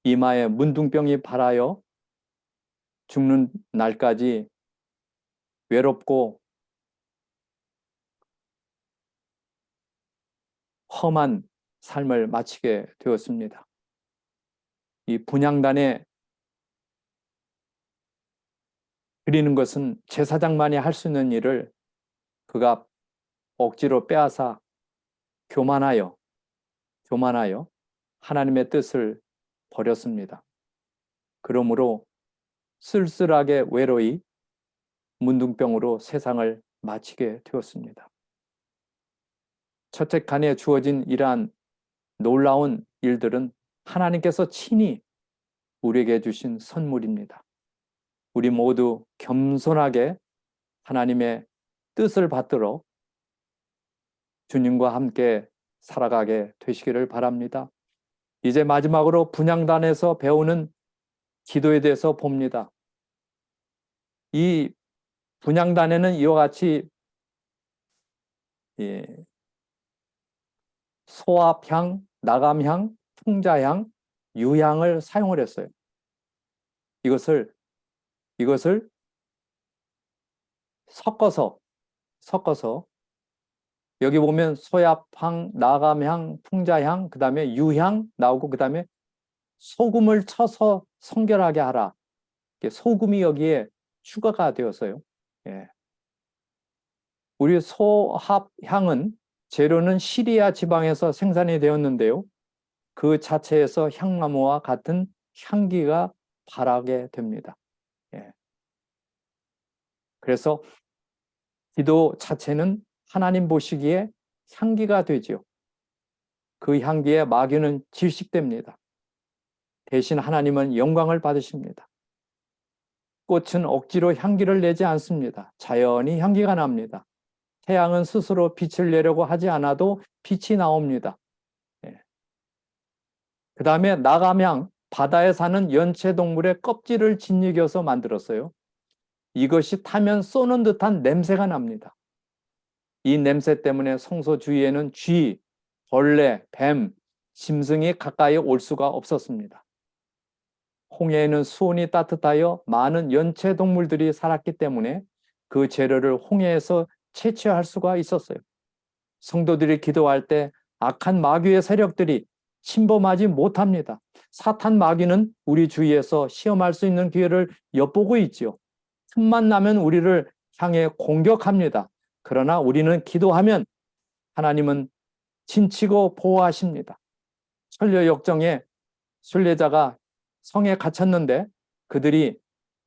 이마에 문둥병이 발하여 죽는 날까지 외롭고 험한 삶을 마치게 되었습니다. 이 분향단에 드리는 것은 제사장만이 할 수 있는 일을 그가 억지로 빼앗아 교만하여 하나님의 뜻을 버렸습니다. 그러므로 쓸쓸하게 외로이 문둥병으로 세상을 마치게 되었습니다. 첫째 칸에 주어진 이러한 놀라운 일들은 하나님께서 친히 우리에게 주신 선물입니다. 우리 모두 겸손하게 하나님의 뜻을 받들어 주님과 함께 살아가게 되시기를 바랍니다. 이제 마지막으로 분향단에서 배우는 기도에 대해서 봅니다. 이 분향단에는 이와 같이 소합향, 나감향, 풍자향, 유향을 사용을 했어요. 이것을 섞어서 여기 보면 소합향, 나감향, 풍자향, 그 다음에 유향 나오고 그 다음에 소금을 쳐서 성결하게 하라. 소금이 여기에 추가가 되었어요. 예. 우리 소합향은 재료는 시리아 지방에서 생산이 되었는데요. 그 자체에서 향나무와 같은 향기가 발하게 됩니다. 예. 그래서 기도 자체는 하나님 보시기에 향기가 되지요. 그 향기에 마귀는 질식됩니다. 대신 하나님은 영광을 받으십니다. 꽃은 억지로 향기를 내지 않습니다. 자연히 향기가 납니다. 태양은 스스로 빛을 내려고 하지 않아도 빛이 나옵니다. 예. 그 다음에 나감향, 바다에 사는 연체동물의 껍질을 짓이겨서 만들었어요. 이것이 타면 쏘는 듯한 냄새가 납니다. 이 냄새 때문에 성소 주위에는 쥐, 벌레, 뱀, 짐승이 가까이 올 수가 없었습니다. 홍해에는 수온이 따뜻하여 많은 연체동물들이 살았기 때문에 그 재료를 홍해에서 채취할 수가 있었어요. 성도들이 기도할 때 악한 마귀의 세력들이 침범하지 못합니다. 사탄 마귀는 우리 주위에서 시험할 수 있는 기회를 엿보고 있지요. 틈만 나면 우리를 향해 공격합니다. 그러나 우리는 기도하면 하나님은 진치고 보호하십니다. 천녀 역정에 순례자가 성에 갇혔는데 그들이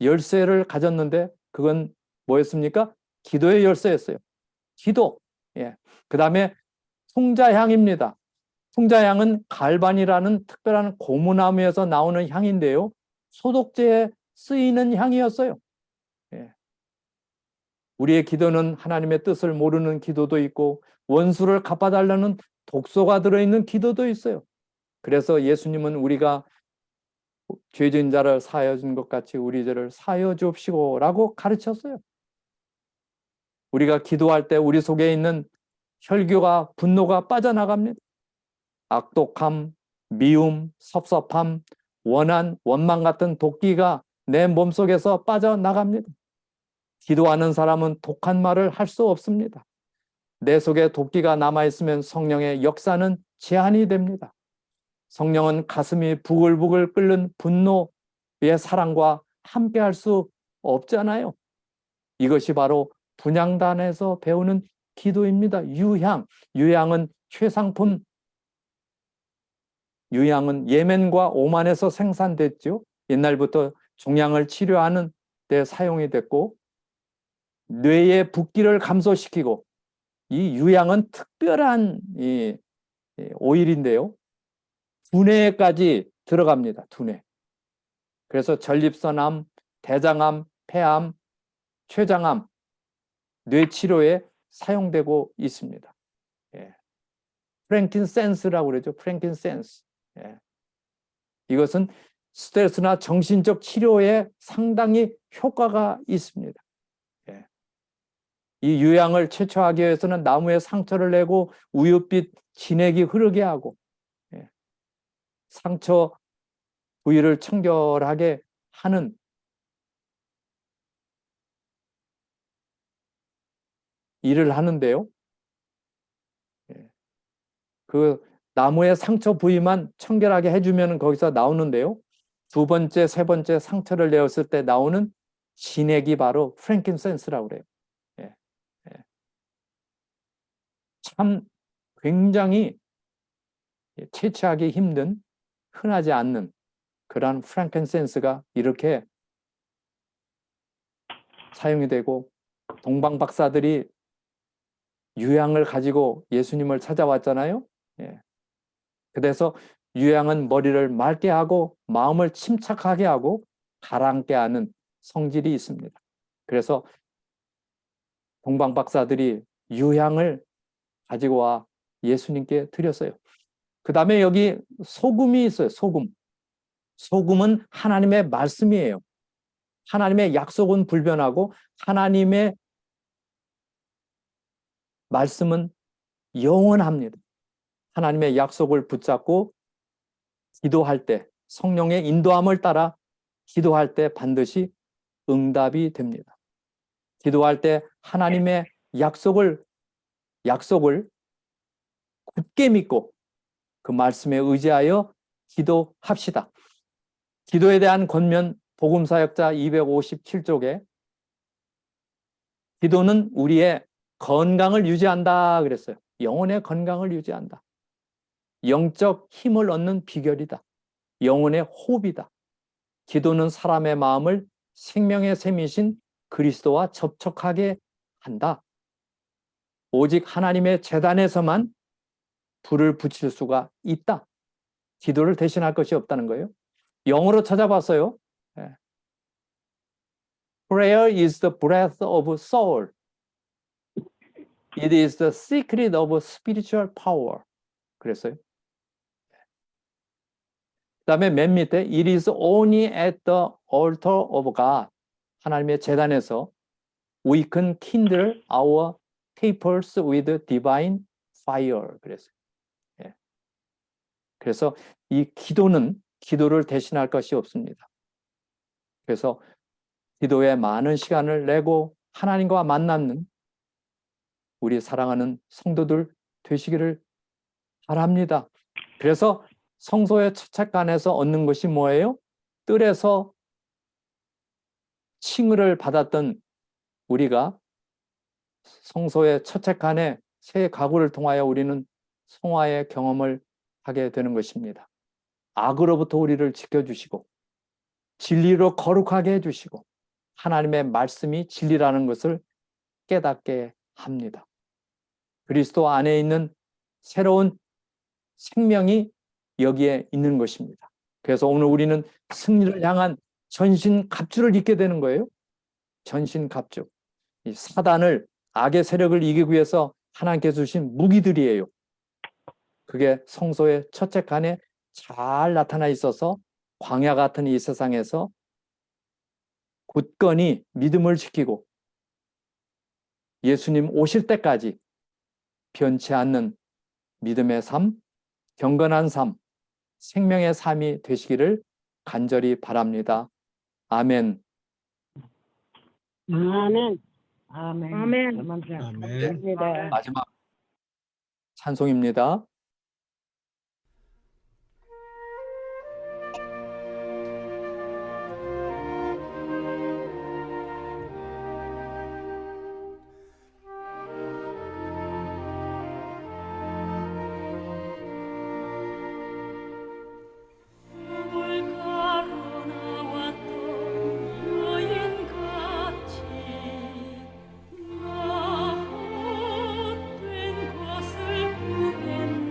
열쇠를 가졌는데 그건 뭐였습니까? 기도의 열쇠였어요. 기도. 예. 그 다음에 풍자향입니다. 풍자향은 갈반이라는 특별한 고무나무에서 나오는 향인데요. 소독제에 쓰이는 향이었어요. 예. 우리의 기도는 하나님의 뜻을 모르는 기도도 있고 원수를 갚아달라는 독소가 들어있는 기도도 있어요. 그래서 예수님은 우리가 죄진 자를 사하여 준 것 같이 우리 죄를 사하여 주옵시고 라고 가르쳤어요. 우리가 기도할 때 우리 속에 있는 혈교가 분노가 빠져나갑니다. 악독함, 미움, 섭섭함, 원한, 원망 같은 독기가 내 몸속에서 빠져나갑니다. 기도하는 사람은 독한 말을 할 수 없습니다. 내 속에 독기가 남아있으면 성령의 역사는 제한이 됩니다. 성령은 가슴이 부글부글 끓는 분노의 사랑과 함께할 수 없잖아요. 이것이 바로 분향단에서 배우는 기도입니다. 유향은 최상품, 유향은 예멘과 오만에서 생산됐죠. 옛날부터 종양을 치료하는 데 사용이 됐고 뇌의 붓기를 감소시키고 이 유향은 특별한 이 오일인데요. 두뇌까지 들어갑니다. 두뇌. 그래서 전립선암, 대장암, 폐암, 췌장암, 뇌치료에 사용되고 있습니다. 예. 프랭킨센스라고 그러죠. 프랭킨센스. 예. 이것은 스트레스나 정신적 치료에 상당히 효과가 있습니다. 예. 이 유향을 채취하기 위해서는 나무에 상처를 내고 우윳빛 진액이 흐르게 하고 상처 부위를 청결하게 하는 일을 하는데요. 그 나무의 상처 부위만 청결하게 해주면 거기서 나오는데요. 두 번째, 세 번째 상처를 내었을 때 나오는 진액이 바로 프랭킨센스라고 그래요. 예, 예. 참 굉장히 채취하기 힘든, 흔하지 않는 그러한 프랭킨센스가 이렇게 사용이 되고, 동방 박사들이 유향을 가지고 예수님을 찾아왔잖아요. 예. 그래서 유향은 머리를 맑게 하고 마음을 침착하게 하고 가라앉게 하는 성질이 있습니다. 그래서 동방 박사들이 유향을 가지고 와 예수님께 드렸어요. 그 다음에 여기 소금이 있어요. 소금. 소금은 하나님의 말씀이에요. 하나님의 약속은 불변하고 하나님의 말씀은 영원합니다. 하나님의 약속을 붙잡고 기도할 때, 성령의 인도함을 따라 기도할 때 반드시 응답이 됩니다. 기도할 때 하나님의 약속을 굳게 믿고 그 말씀에 의지하여 기도합시다. 기도에 대한 권면 복음사역자 257쪽에 기도는 우리의 건강을 유지한다 그랬어요. 영혼의 건강을 유지한다. 영적 힘을 얻는 비결이다. 영혼의 호흡이다. 기도는 사람의 마음을 생명의 샘이신 그리스도와 접촉하게 한다. 오직 하나님의 제단에서만 불을 붙일 수가 있다. 기도를 대신할 것이 없다는 거예요. 영어로 찾아봤어요. Prayer is the breath of soul. It is the secret of spiritual power. 그랬어요. 그 다음에 맨 밑에 It is only at the altar of God. 하나님의 제단에서 We can kindle our tapers with divine fire. 그랬어요. 예. 그래서 이 기도는 기도를 대신할 것이 없습니다. 그래서 기도에 많은 시간을 내고 하나님과 만나는 우리 사랑하는 성도들 되시기를 바랍니다. 그래서 성소의 처책간에서 얻는 것이 뭐예요? 뜰에서 칭의를 받았던 우리가 성소의 처책간에 새 가구를 통하여 우리는 성화의 경험을 하게 되는 것입니다. 악으로부터 우리를 지켜주시고 진리로 거룩하게 해주시고 하나님의 말씀이 진리라는 것을 깨닫게 합니다. 그리스도 안에 있는 새로운 생명이 여기에 있는 것입니다. 그래서 오늘 우리는 승리를 향한 전신갑주를 입게 되는 거예요. 전신갑주. 이 사단을, 악의 세력을 이기기 위해서 하나님께서 주신 무기들이에요. 그게 성소의 처책간에 잘 나타나 있어서 광야 같은 이 세상에서 굳건히 믿음을 지키고 예수님 오실 때까지 변치 않는 믿음의 삶, 경건한 삶, 생명의 삶이 되시기를 간절히 바랍니다. 아멘. 아멘. 아멘. 아멘. 감사합니다. 마지막 찬송입니다. 헛된 것을 구했네.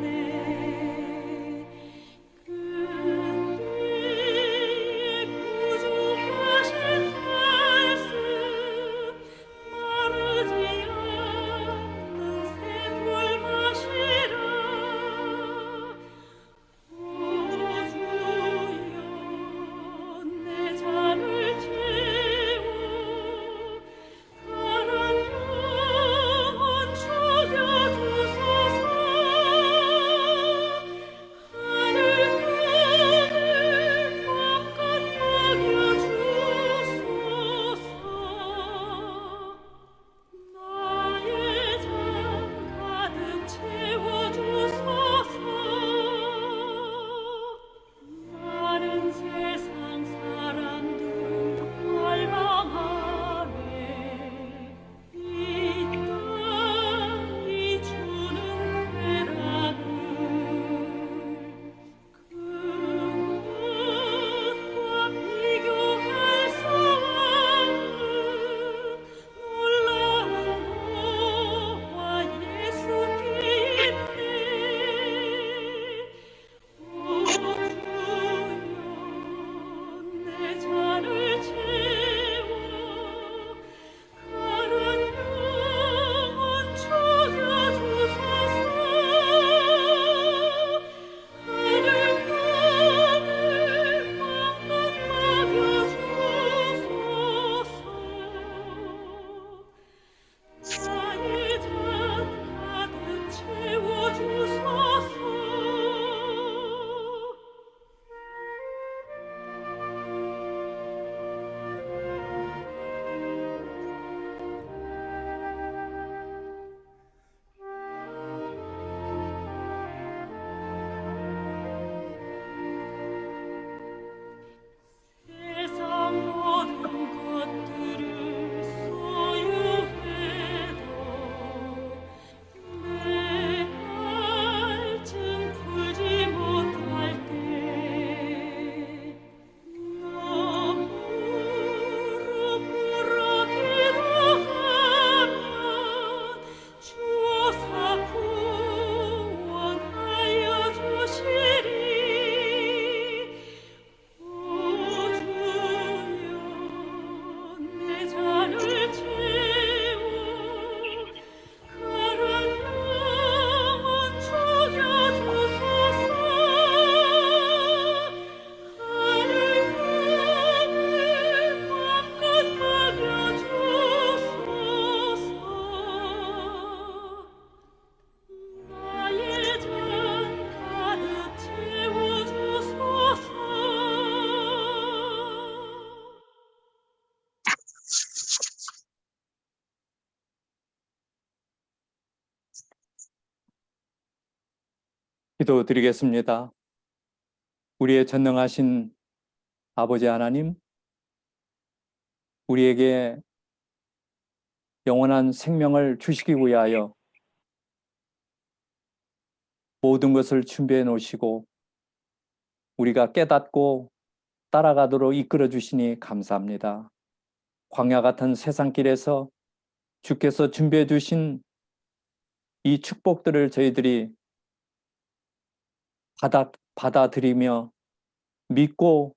기도드리겠습니다. 우리의 전능하신 아버지 하나님, 우리에게 영원한 생명을 주시기 위하여 모든 것을 준비해 놓으시고 우리가 깨닫고 따라가도록 이끌어 주시니 감사합니다. 광야 같은 세상길에서 주께서 준비해 주신 이 축복들을 저희들이 받아들이며 믿고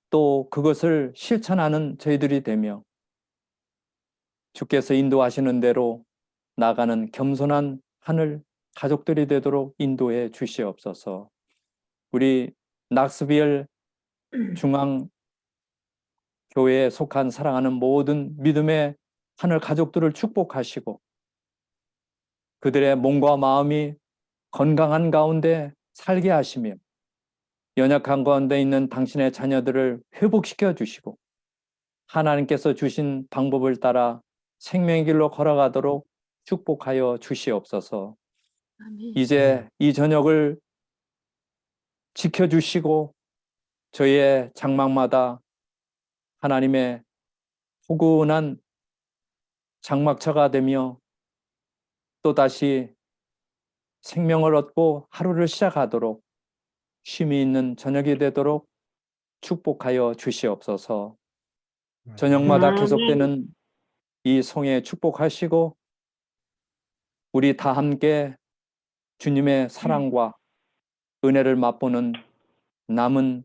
또 그것을 실천하는 저희들이 되며 주께서 인도하시는 대로 나가는 겸손한 하늘 가족들이 되도록 인도해 주시옵소서. 우리 낙스비엘 중앙교회에 속한 사랑하는 모든 믿음의 하늘 가족들을 축복하시고 그들의 몸과 마음이 건강한 가운데 살게 하시며 연약한 가운데 있는 당신의 자녀들을 회복시켜 주시고 하나님께서 주신 방법을 따라 생명의 길로 걸어가도록 축복하여 주시옵소서. 이제 이 저녁을 지켜주시고 저희의 장막마다 하나님의 포근한 장막처가 되며 또다시 생명을 얻고 하루를 시작하도록 쉼이 있는 저녁이 되도록 축복하여 주시옵소서. 저녁마다 계속되는 이 송에 축복하시고 우리 다 함께 주님의 사랑과 은혜를 맛보는 남은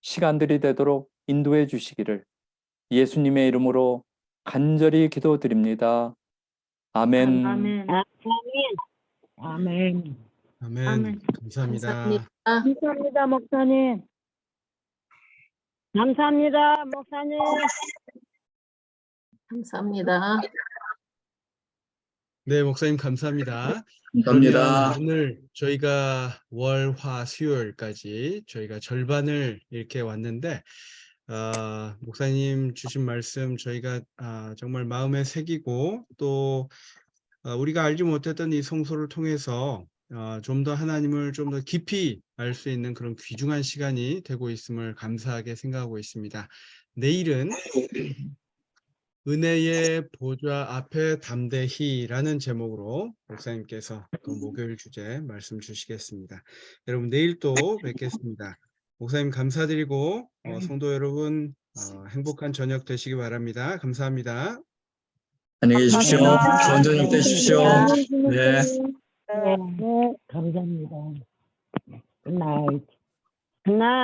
시간들이 되도록 인도해 주시기를 예수님의 이름으로 간절히 기도드립니다. 아멘. 아멘. 아멘. 아멘. 감사합니다. 감사합니다, 목사님. 감사합니다, 목사님. 감사합니다. 네, 목사님 감사합니다. 감사합니다. 그러면 오늘 저희가 월, 화, 수요일까지 저희가 절반을 이렇게 왔는데 목사님 주신 말씀 저희가 정말 마음에 새기고 또 우리가 알지 못했던 이 성소를 통해서 좀 더 하나님을 좀 더 깊이 알 수 있는 그런 귀중한 시간이 되고 있음을 감사하게 생각하고 있습니다. 내일은 은혜의 보좌 앞에 담대히라는 제목으로 목사님께서 또 목요일 주제 말씀 주시겠습니다. 여러분 내일 또 뵙겠습니다. 목사님 감사드리고 성도 여러분 행복한 저녁 되시기 바랍니다. 감사합니다. 안녕히 계십시오. 좋은 저녁 되십시오. 네. 네, 감사합니다. 굿나잇. 굿나잇.